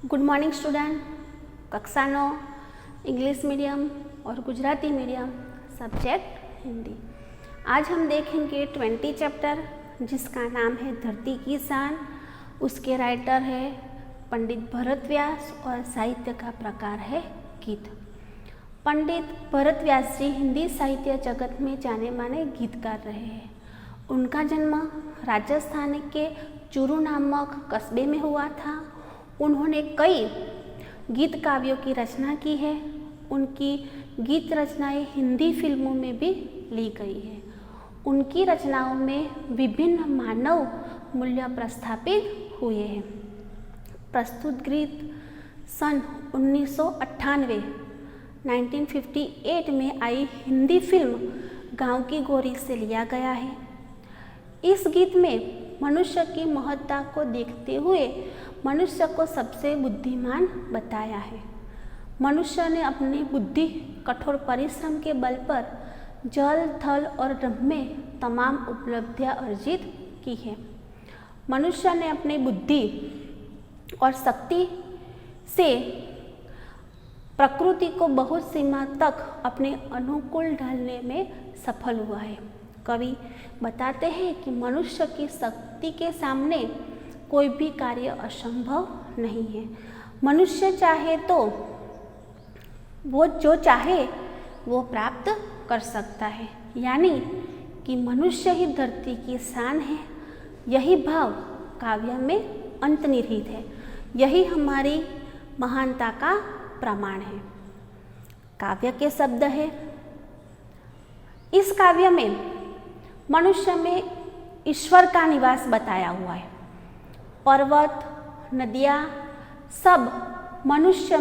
Good morning student. कक्षा 9 English medium और Gujarati medium subject Hindi. आज हम देखेंगे 20 चैप्टर जिसका नाम है धरती की शान। उसके राइटर है पंडित भरत व्यास और साहित्य का प्रकार है गीत। पंडित भरत व्यास जी हिंदी साहित्य जगत में जाने माने गीतकार रहे हैं। उनका जन्म राजस्थान के चूरू नामक कस्बे में हुआ था। उन्होंने कई गीत काव्यों की रचना की है। उनकी गीत रचनाएं हिंदी फिल्मों में भी ली गई है। उनकी रचनाओं में विभिन्न मानव मूल्य प्रस्थापित हुए हैं। प्रस्तुत गीत सन 1958 में आई हिंदी फिल्म गांव की गोरी से लिया गया है। इस गीत में मनुष्य की महत्ता को देखते हुए मनुष्य को सबसे बुद्धिमान बताया है। मनुष्य ने अपनी बुद्धि कठोर परिश्रम के बल पर जल थल और ब्रह्म में तमाम उपलब्धियां अर्जित की है। मनुष्य ने अपनी बुद्धि और शक्ति से प्रकृति को बहुत सीमा तक अपने अनुकूल ढालने में सफल हुआ है। कवि बताते हैं कि मनुष्य की शक्ति के सामने कोई भी कार्य असंभव नहीं है। मनुष्य चाहे तो वो जो चाहे वो प्राप्त कर सकता है, यानी कि मनुष्य ही धरती की शान है। यही भाव काव्य में अंतर्निहित है। यही हमारी महानता का प्रमाण है। काव्य के शब्द है। इस काव्य में मनुष्य में ईश्वर का निवास बताया हुआ है। पर्वत, नदियाँ सब मनुष्य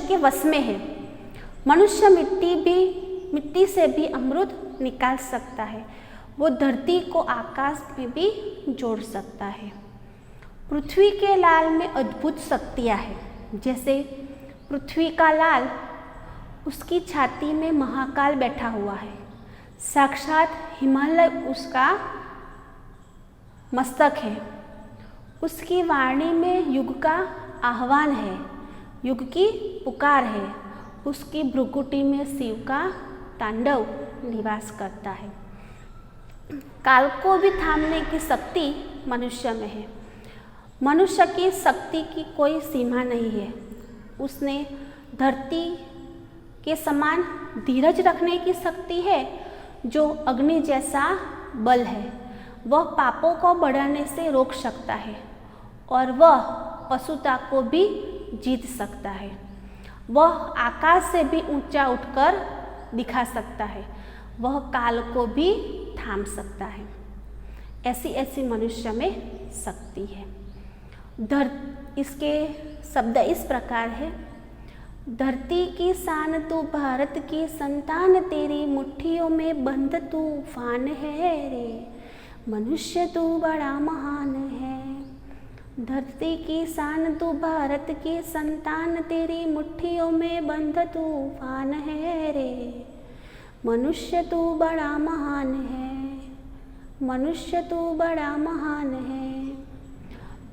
के वश में है। मनुष्य मिट्टी से भी अमृत निकाल सकता है। वो धरती को आकाश में भी जोड़ सकता है। पृथ्वी के लाल में अद्भुत शक्तियाँ हैं। जैसे पृथ्वी का लाल, उसकी छाती में महाकाल बैठा हुआ है। साक्षात हिमालय उसका मस्तक है। उसकी वाणी में युग का आह्वान है, युग की पुकार है। उसकी भ्रुकुटी में शिव का तांडव निवास करता है। काल को भी थामने की शक्ति मनुष्य में है। मनुष्य की शक्ति की कोई सीमा नहीं है। उसने धरती के समान धीरज रखने की शक्ति है, जो अग्नि जैसा बल है। वह पापों को बढ़ाने से रोक सकता है और वह पशुता को भी जीत सकता है। वह आकाश से भी ऊंचा उठकर दिखा सकता है। वह काल को भी थाम सकता है। ऐसी ऐसी मनुष्य में शक्ति है। इसके शब्द इस प्रकार है। धरती की शान तू, भारत की संतान तेरी, मुट्ठियों में बंद तूफान है रे। मनुष्य तू बड़ा महान है। धरती की शान तू, भारत की संतान तेरी, मुट्ठियों में बंद तूफान है रे। मनुष्य तू बड़ा महान है। मनुष्य तू बड़ा महान है।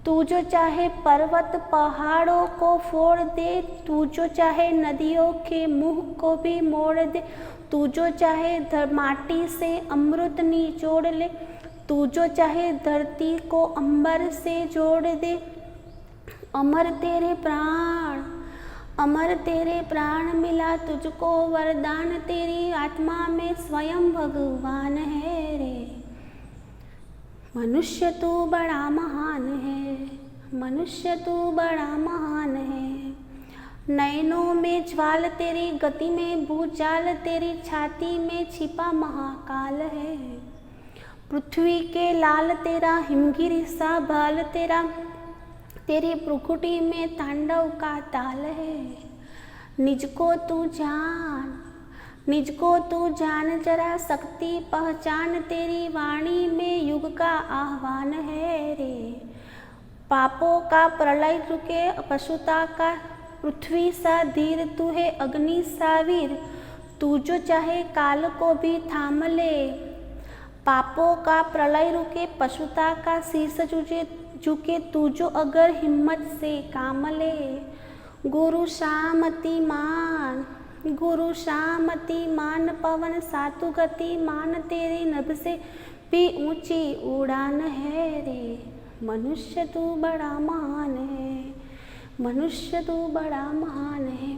तू जो चाहे पर्वत पहाड़ों को फोड़ दे, तू जो चाहे नदियों के मुंह को भी मोड़ दे, तू जो चाहे माटी से अमृत निचोड़ ले, तू जो चाहे धरती को अंबर से जोड़ दे। अमर तेरे प्राण मिला तुझको वरदान, तेरी आत्मा में स्वयं भगवान है रे। मनुष्य तू बड़ा महान है। मनुष्य तू बड़ा महान है। नैनों में ज्वाल तेरी, गति में भूचाल तेरी, छाती में छिपा महाकाल है। पृथ्वी के लाल तेरा, हिमगिरी सा भाल तेरा, तेरी भ्रुकुटी में तांडव का ताल है। निज को तू जान जरा, शक्ति पहचान, तेरी वाणी में युग का आह्वान है रे। पापों का प्रलय रुके, पशुता का पृथ्वी सा धीर, तू है अग्नि सा वीर। तू जो चाहे काल को भी थाम ले, पापों का प्रलय रुके, पशुता का शीर्ष झुके, तू जो अगर हिम्मत से काम ले। गुरु शामति मान, गुरु शामति मान, पवन सातु गति मान, तेरी नभ से भी ऊंची उड़ान है रे। मनुष्य तू बड़ा महान है, मनुष्य तू बड़ा महान है।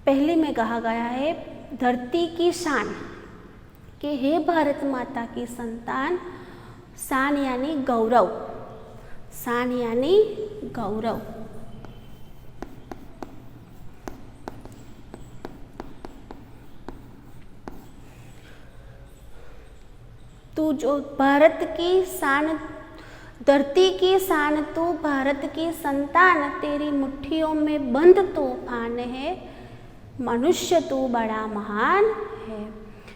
पहले में कहा गया है धरती की शान कि हे भारत माता की संतान, शान यानी गौरव, शान यानी गौरव। तू जो भारत की शान, धरती की शान तू भारत की संतान, तेरी मुट्ठियों में बंद तूफान है, मनुष्य तू बड़ा महान है।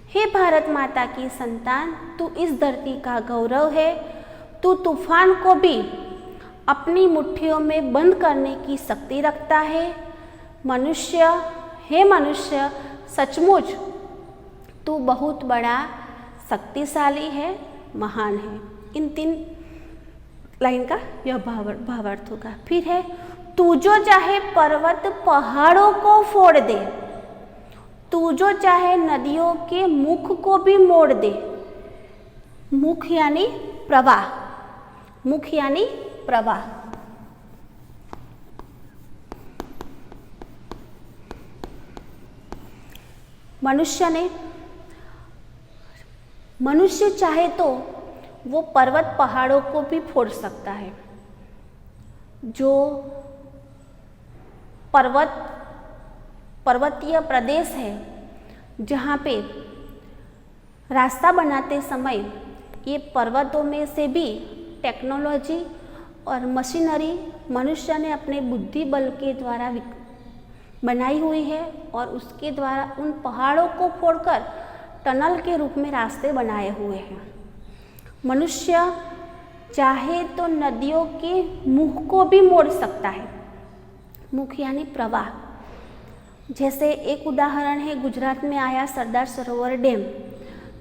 हे भारत माता की संतान, तू इस धरती का गौरव है, तू तूफान को भी अपनी मुट्ठियों में बंद करने की शक्ति रखता है। मनुष्य, हे मनुष्य, सचमुच तू बहुत बड़ा शक्तिशाली है, महान है। इन 3 लाइन का यह भावार्थ होगा। फिर है तू जो चाहे पर्वत पहाड़ों को फोड़ दे, तू जो चाहे नदियों के मुख को भी मोड़ दे। मुख यानी प्रवाह, मुख यानी प्रवाह। मनुष्य चाहे तो वो पर्वत पहाड़ों को भी फोड़ सकता है। जो पर्वतीय प्रदेश है जहाँ पे रास्ता बनाते समय ये पर्वतों में से भी टेक्नोलॉजी और मशीनरी मनुष्य ने अपने बुद्धि बल के द्वारा बनाई हुई है और उसके द्वारा उन पहाड़ों को फोड़कर टनल के रूप में रास्ते बनाए हुए हैं। मनुष्य चाहे तो नदियों के मुख को भी मोड़ सकता है। मुख यानी प्रवाह। जैसे एक उदाहरण है गुजरात में आया सरदार सरोवर डैम,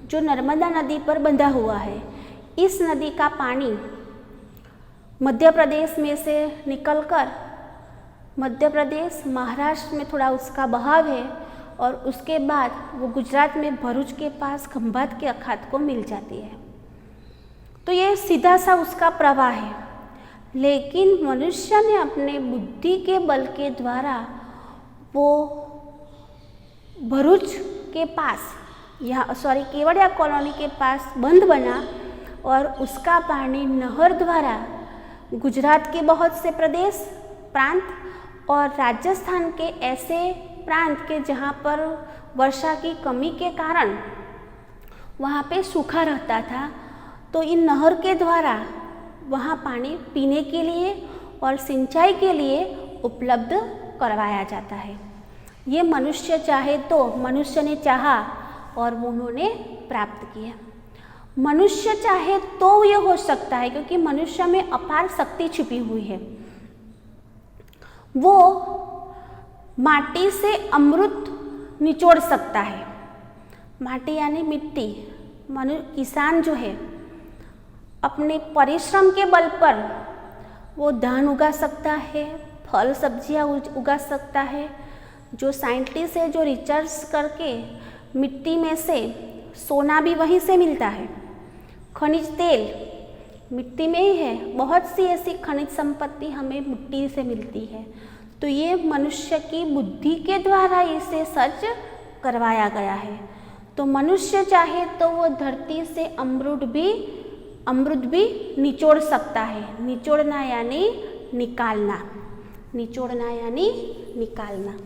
जो नर्मदा नदी पर बंधा हुआ है। इस नदी का पानी मध्य प्रदेश में से निकलकर मध्य प्रदेश, महाराष्ट्र में थोड़ा उसका बहाव है और उसके बाद वो गुजरात में भरूच के पास खंभात के अखात को मिल जाती है। तो ये सीधा सा उसका प्रवाह है। लेकिन मनुष्य ने अपने बुद्धि के बल के द्वारा वो भरूच के पास केवड़िया कॉलोनी के पास बंद बना और उसका पानी नहर द्वारा गुजरात के बहुत से प्रदेश, प्रांत और राजस्थान के ऐसे प्रांत के जहाँ पर वर्षा की कमी के कारण वहाँ पे सूखा रहता था, तो इन नहर के द्वारा वहाँ पानी पीने के लिए और सिंचाई के लिए उपलब्ध करवाया जाता है। ये मनुष्य चाहे तो, मनुष्य ने चाहा और वो उन्होंने प्राप्त किया। मनुष्य चाहे तो ये हो सकता है क्योंकि मनुष्य में अपार शक्ति छिपी हुई है। वो माटी से अमृत निचोड़ सकता है। माटी यानी मिट्टी। किसान जो है अपने परिश्रम के बल पर वो धान उगा सकता है, फल सब्जियां उगा सकता है। जो साइंटिस्ट है जो रिसर्च करके मिट्टी में से सोना भी वहीं से मिलता है। खनिज तेल मिट्टी में ही है। बहुत सी ऐसी खनिज संपत्ति हमें मिट्टी से मिलती है। तो ये मनुष्य की बुद्धि के द्वारा इसे सच करवाया गया है। तो मनुष्य चाहे तो वो धरती से अमृत भी निचोड़ सकता है। निचोड़ना यानी निकालना, निचोड़ना यानी निकालना।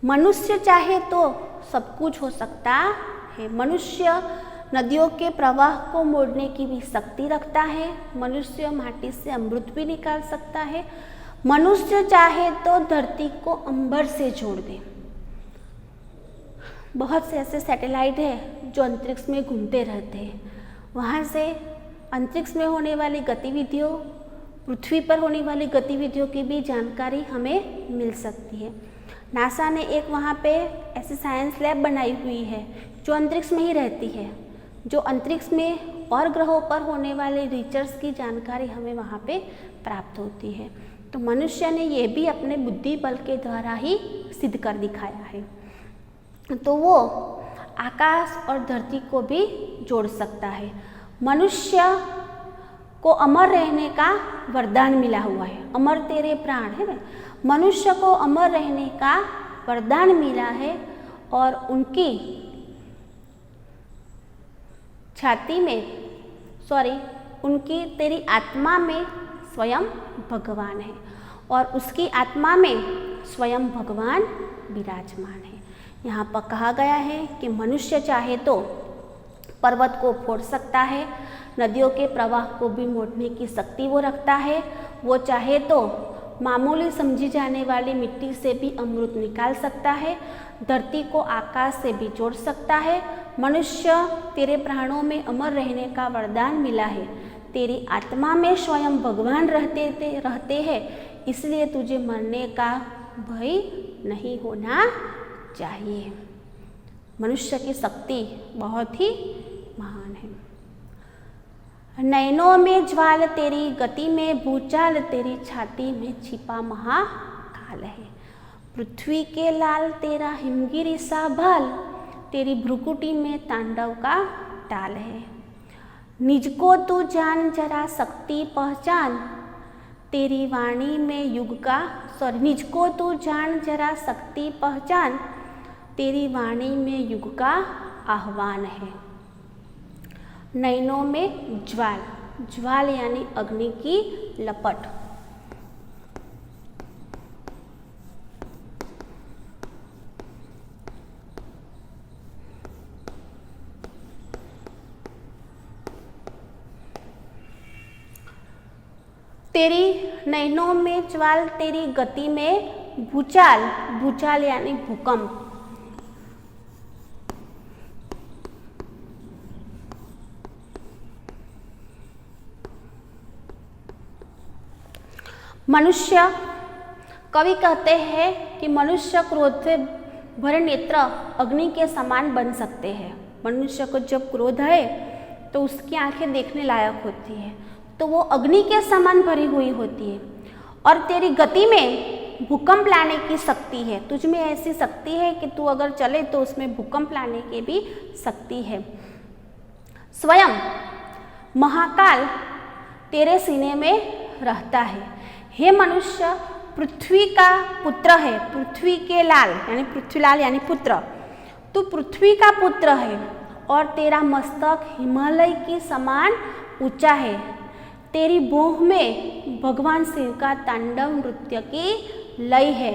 मनुष्य चाहे तो सब कुछ हो सकता है। मनुष्य नदियों के प्रवाह को मोड़ने की भी शक्ति रखता है। मनुष्य माटी से अमृत भी निकाल सकता है। मनुष्य चाहे तो धरती को अंबर से जोड़ दे। बहुत से ऐसे सैटेलाइट हैं जो अंतरिक्ष में घूमते रहते हैं। वहाँ से अंतरिक्ष में होने वाली गतिविधियों, पृथ्वी पर होने वाली गतिविधियों की भी जानकारी हमें मिल सकती है। नासा ने एक वहाँ पे ऐसी साइंस लैब बनाई हुई है जो अंतरिक्ष में ही रहती है, जो अंतरिक्ष में और ग्रहों पर होने वाले रिसर्च की जानकारी हमें वहाँ पे प्राप्त होती है। तो मनुष्य ने यह भी अपने बुद्धि बल के द्वारा ही सिद्ध कर दिखाया है। तो वो आकाश और धरती को भी जोड़ सकता है। मनुष्य को अमर रहने का वरदान मिला हुआ है। अमर तेरे प्राण है ना, मनुष्य को अमर रहने का वरदान मिला है और उनकी छाती में उनकी तेरी आत्मा में स्वयं भगवान है और उसकी आत्मा में स्वयं भगवान विराजमान है। यहाँ पर कहा गया है कि मनुष्य चाहे तो पर्वत को फोड़ सकता है, नदियों के प्रवाह को भी मोड़ने की शक्ति वो रखता है। वो चाहे तो मामूली समझी जाने वाली मिट्टी से भी अमृत निकाल सकता है, धरती को आकाश से भी जोड़ सकता है। मनुष्य तेरे प्राणों में अमर रहने का वरदान मिला है, तेरी आत्मा में स्वयं भगवान रहते हैं, इसलिए तुझे मरने का भय नहीं होना चाहिए। मनुष्य की शक्ति बहुत ही महान है। नैनों में ज्वाल तेरी गति में भूचाल, तेरी छाती में छिपा महाकाल है। पृथ्वी के लाल तेरा हिमगिरी सा भाल, तेरी भ्रुकुटी में तांडव का ताल है। निज को तू जान जरा शक्ति पहचान, तेरी वाणी में युग का निज को तू जान जरा शक्ति पहचान, तेरी वाणी में युग का आह्वान है। नैनों में ज्वाल, ज्वाल यानी अग्नि की लपट। तेरी नैनों में ज्वाल, तेरी गति में भूचाल, भूचाल यानी भूकंप। मनुष्य, कवि कहते हैं कि मनुष्य क्रोध से भरे नेत्र अग्नि के समान बन सकते हैं। मनुष्य को जब क्रोध है तो उसकी आंखें देखने लायक होती है, तो वो अग्नि के समान भरी हुई होती है। और तेरी गति में भूकंप लाने की शक्ति है, तुझ में ऐसी शक्ति है कि तू अगर चले तो उसमें भूकंप लाने की भी शक्ति है। स्वयं महाकाल तेरे सीने में रहता है। हे मनुष्य, पृथ्वी का पुत्र है, पृथ्वी के लाल यानी पृथ्वीलाल यानी पुत्र, तू पृथ्वी का पुत्र है और तेरा मस्तक हिमालय की समान ऊंचा है। तेरी भौह में भगवान शिव का तांडव नृत्य की लय है।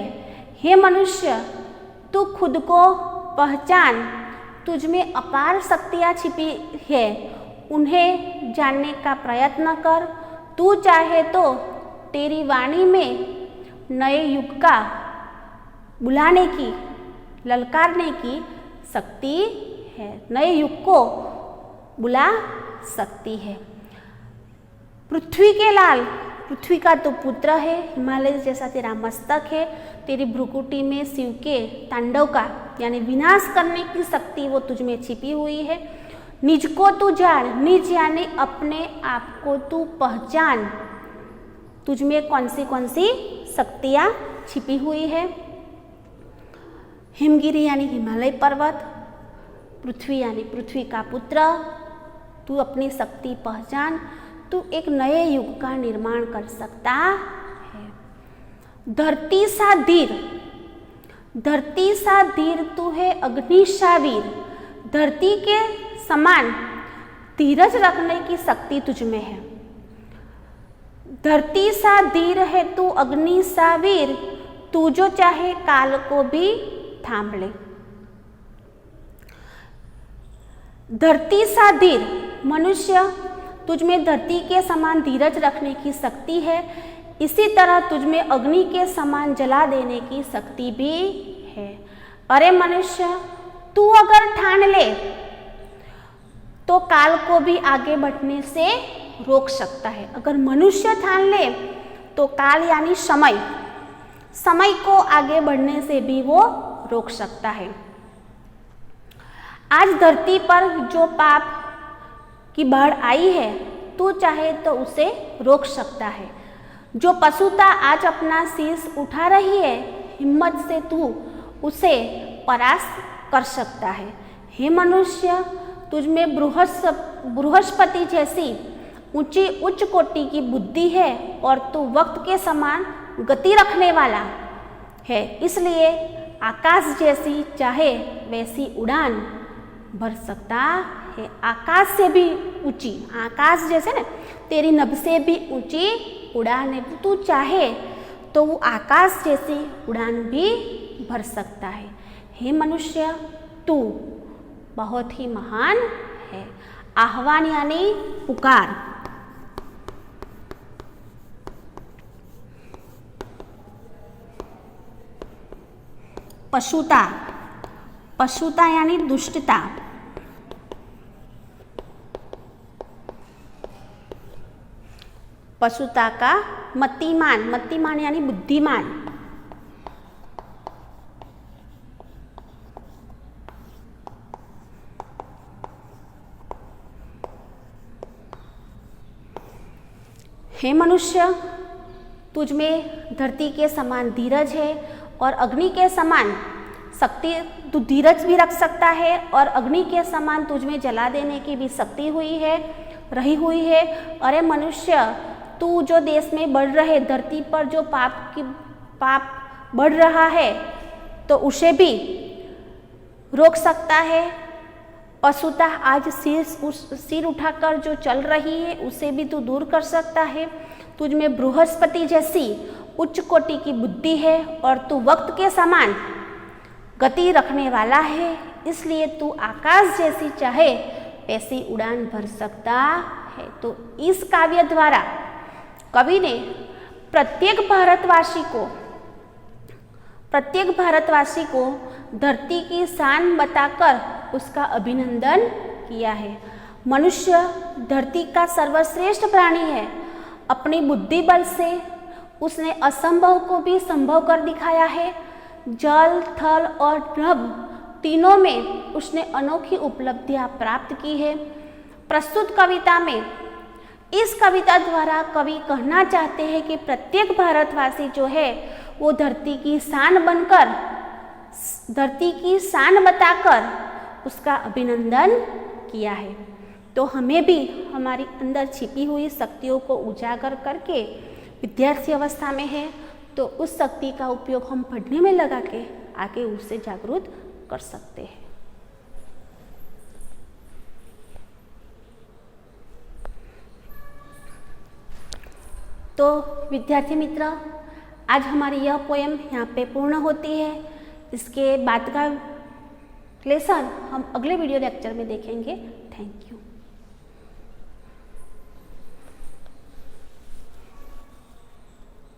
हे मनुष्य, तू खुद को पहचान, तुझ में अपार शक्तियाँ छिपी है, उन्हें जानने का प्रयत्न कर। तू चाहे तो तेरी वाणी में नए युग का बुलाने की, ललकारने की शक्ति है, नए युग को बुला सकती है। पृथ्वी के लाल, पृथ्वी का तो पुत्र है, हिमालय जैसा तेरा मस्तक है, तेरी भ्रुकुटी में शिव के तांडव का यानी विनाश करने की शक्ति वो तुझ में छिपी हुई है। निज को तू जान, निज यानी अपने आप को तू पहचान, तुझ में कौन सी शक्तियाँ छिपी हुई है। हिमगिरी यानी हिमालय पर्वत, पृथ्वी यानी पृथ्वी का पुत्र, तू अपनी शक्ति पहचान, तू एक नए युग का निर्माण कर सकता है। धरती सा धीर, धरती सा धीर तू है अग्नि सा वीर, धरती के समान धीरज रखने की शक्ति तुझ में है। धरती सा धीर है तू अग्नि सा वीर, तू जो चाहे काल को भी थाम ले। धरती सा धीर, मनुष्य तुझ में धरती के समान धीरज रखने की शक्ति है, इसी तरह तुझ में अग्नि के समान जला देने की शक्ति भी है। अरे मनुष्य, तू अगर ठान ले तो काल को भी आगे बढ़ने से रोक सकता है। अगर मनुष्य ठान ले तो काल यानी समय, समय को आगे बढ़ने से भी वो रोक सकता है। आज धरती पर जो पाप की बाढ़ आई है, तू चाहे तो उसे रोक सकता है। जो पशुता आज अपना शीश उठा रही है, हिम्मत से तू उसे परास्त कर सकता है। हे मनुष्य, तुझमें बृहस्पति जैसी ऊंची उच्च कोटि की बुद्धि है और तू वक्त के समान गति रखने वाला है, इसलिए आकाश जैसी चाहे वैसी उड़ान भर सकता है। आकाश से भी ऊंची, आकाश जैसे ना तेरी नभ से भी ऊंची उड़ान है, तू चाहे तो वो आकाश जैसी उड़ान भी भर सकता है। हे मनुष्य, तू बहुत ही महान है। आह्वान यानी पुकार। पशुता, पशुता यानी दुष्टता। पशुता का मतिमान, मतिमान यानी बुद्धिमान। हे मनुष्य, तुझमें धरती के समान धीरज है और अग्नि के समान शक्ति, तू धीरज भी रख सकता है और अग्नि के समान तुझमें जला देने की भी शक्ति रही हुई है। अरे मनुष्य, तू जो देश में बढ़ रहे, धरती पर जो पाप बढ़ रहा है, तो उसे भी रोक सकता है। पशुता आज सिर उठाकर जो चल रही है, उसे भी तू दूर कर सकता है। तुझमें बृहस्पति जैसी उच्च कोटि की बुद्धि है और तू वक्त के समान गति रखने वाला है, इसलिए तू आकाश जैसी चाहे वैसी उड़ान भर सकता है। तो इस काव्य द्वारा कवि ने प्रत्येक भारतवासी को धरती की शान बताकर उसका अभिनंदन किया है। मनुष्य धरती का सर्वश्रेष्ठ प्राणी है। अपनी बुद्धि बल से उसने असंभव को भी संभव कर दिखाया है। जल, थल और नभ तीनों में उसने अनोखी उपलब्धियां प्राप्त की है। प्रस्तुत कविता में, इस कविता द्वारा कवि कहना चाहते हैं कि प्रत्येक भारतवासी जो है वो धरती की शान बनकर, धरती की शान बताकर उसका अभिनंदन किया है। तो हमें भी हमारी अंदर छिपी हुई शक्तियों को उजागर करके, विद्यार्थी अवस्था में है तो उस शक्ति का उपयोग हम पढ़ने में लगा के आगे उससे जागरूक कर सकते हैं। तो विद्यार्थी मित्र, आज हमारी यह पोएम यहाँ पे पूर्ण होती है। इसके बाद का लेसन हम अगले वीडियो लेक्चर में देखेंगे। Thank you.